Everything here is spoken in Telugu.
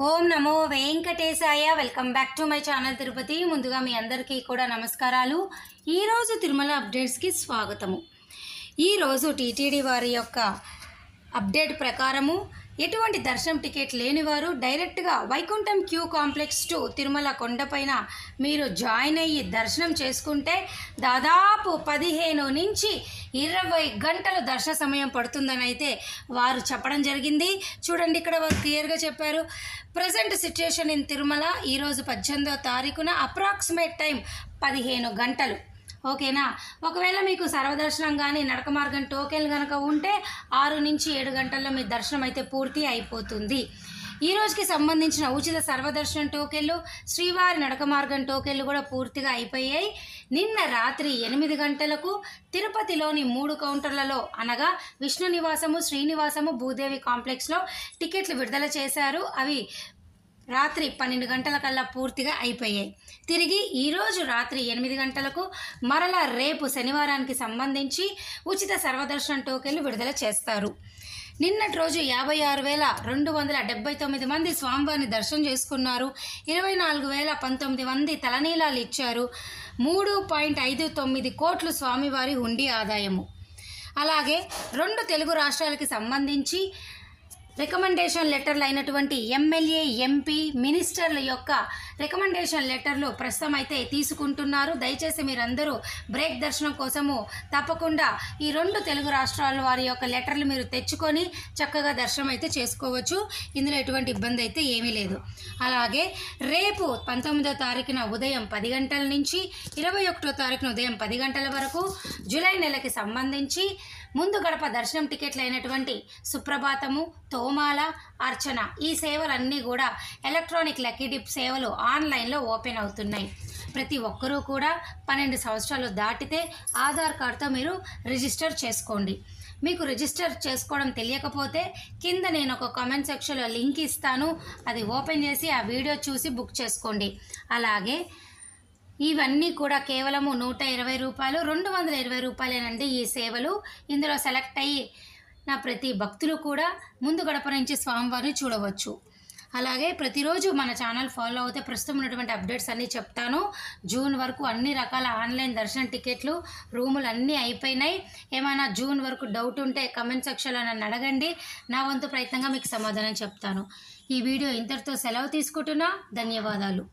Om Namo Venkatesaya. Welcome back to my channel Tirupati. ముందుగా మీ అందరికీ కూడా నమస్కారాలు. ఈరోజు తిరుమల అప్డేట్స్కి స్వాగతము. ఈరోజు టీటీడీ వారి యొక్క అప్డేట్ ప్రకారము ఎటువంటి దర్శనం టికెట్ లేనివారు డైరెక్ట్గా Vaikuntham queue complex two Tirumala కొండపైన మీరు జాయిన్ అయ్యి దర్శనం చేసుకుంటే దాదాపు 15 నుంచి 20 గంటల దర్శన సమయం పడుతుందని అయితే వారు చెప్పడం జరిగింది. చూడండి, ఇక్కడ వారు క్లియర్గా చెప్పారు. ప్రజెంట్ సిచ్యుయేషన్ ఇన్ తిరుమల ఈరోజు 18వ తారీఖున అప్రాక్సిమేట్ టైం 15 గంటలు. ఓకేనా. ఒకవేళ మీకు సర్వదర్శనం కానీ నడక మార్గం టోకెన్లు కనుక ఉంటే 6 నుంచి 7 గంటల్లో మీ దర్శనం అయితే పూర్తి అయిపోతుంది. ఈ రోజుకి సంబంధించిన ఉచిత సర్వదర్శనం టోకెన్లు, శ్రీవారి నడక మార్గం టోకెన్లు కూడా పూర్తిగా అయిపోయాయి. నిన్న రాత్రి 8 గంటలకు తిరుపతిలోని 3 కౌంటర్లలో అనగా విష్ణు నివాసము, శ్రీనివాసము, భూదేవి కాంప్లెక్స్లో టికెట్లు విడుదల చేశారు. అవి రాత్రి 12 గంటల కల్లా పూర్తిగా అయిపోయాయి. తిరిగి ఈరోజు రాత్రి 8 గంటలకు మరలా రేపు శనివారానికి సంబంధించి ఉచిత సర్వదర్శనం టోకెన్లు విడుదల చేస్తారు. నిన్నటి రోజు 56,279 మంది స్వామివారిని దర్శనం చేసుకున్నారు. 24,019 మంది తలనీలాలు ఇచ్చారు. 3.59 కోట్లు స్వామివారి హుండీ ఆదాయము. అలాగే 2 తెలుగు రాష్ట్రాలకి సంబంధించి రికమెండేషన్ లెటర్లు అయినటువంటి ఎమ్మెల్యే, ఎంపీ, మినిస్టర్ల యొక్క రికమెండేషన్ లెటర్లు ప్రస్తుతం అయితే తీసుకుంటున్నారు. దయచేసి మీరందరూ బ్రేక్ దర్శనం కోసము తప్పకుండా ఈ 2 తెలుగు రాష్ట్రాల వారి యొక్క లెటర్లు మీరు తెచ్చుకొని చక్కగా దర్శనం అయితే చేసుకోవచ్చు. ఇందులో ఎటువంటి ఇబ్బంది అయితే ఏమీ లేదు. అలాగే రేపు 19వ తారీఖున ఉదయం 10 గంటల నుంచి 21వ తారీఖున ఉదయం 10 గంటల వరకు జూలై నెలకి సంబంధించి ముందు గడప దర్శనం టికెట్లు అయినటువంటి సుప్రభాతము, తోమాల, అర్చన ఈ సేవలన్నీ కూడా ఎలక్ట్రానిక్ లక్కీ డిప్ సేవలు ఆన్లైన్లో ఓపెన్ అవుతున్నాయి. ప్రతి ఒక్కరూ కూడా 12 సంవత్సరాలు దాటితే ఆధార్ కార్డుతో మీరు రిజిస్టర్ చేసుకోండి. మీకు రిజిస్టర్ చేసుకోవడం తెలియకపోతే కింద నేను ఒక కామెంట్ సెక్షన్లో లింక్ ఇస్తాను. అది ఓపెన్ చేసి ఆ వీడియో చూసి బుక్ చేసుకోండి. అలాగే ఇవన్నీ కూడా కేవలము 120 రూపాయలు, 220 రూపాయలేనండి ఈ సేవలు. ఇందులో సెలెక్ట్ అయ్యి నా ప్రతి భక్తులు కూడా ముందు గడప నుంచి స్వామివారిని చూడవచ్చు. అలాగే ప్రతిరోజు మన ఛానల్ ఫాలో అవుతే ప్రస్తుతం ఉన్నటువంటి అప్డేట్స్ అన్నీ చెప్తాను. జూన్ వరకు అన్ని రకాల ఆన్లైన్ దర్శన టికెట్లు, రూములు అన్నీ అయిపోయినాయి. ఏమైనా జూన్ వరకు డౌట్ ఉంటే కమెంట్ సెక్షన్లో నన్ను అడగండి. నా వంతు ప్రయత్నంగా మీకు సమాధానం చెప్తాను. ఈ వీడియో ఇంతటితో సెలవు తీసుకుంటున్నా. ధన్యవాదాలు.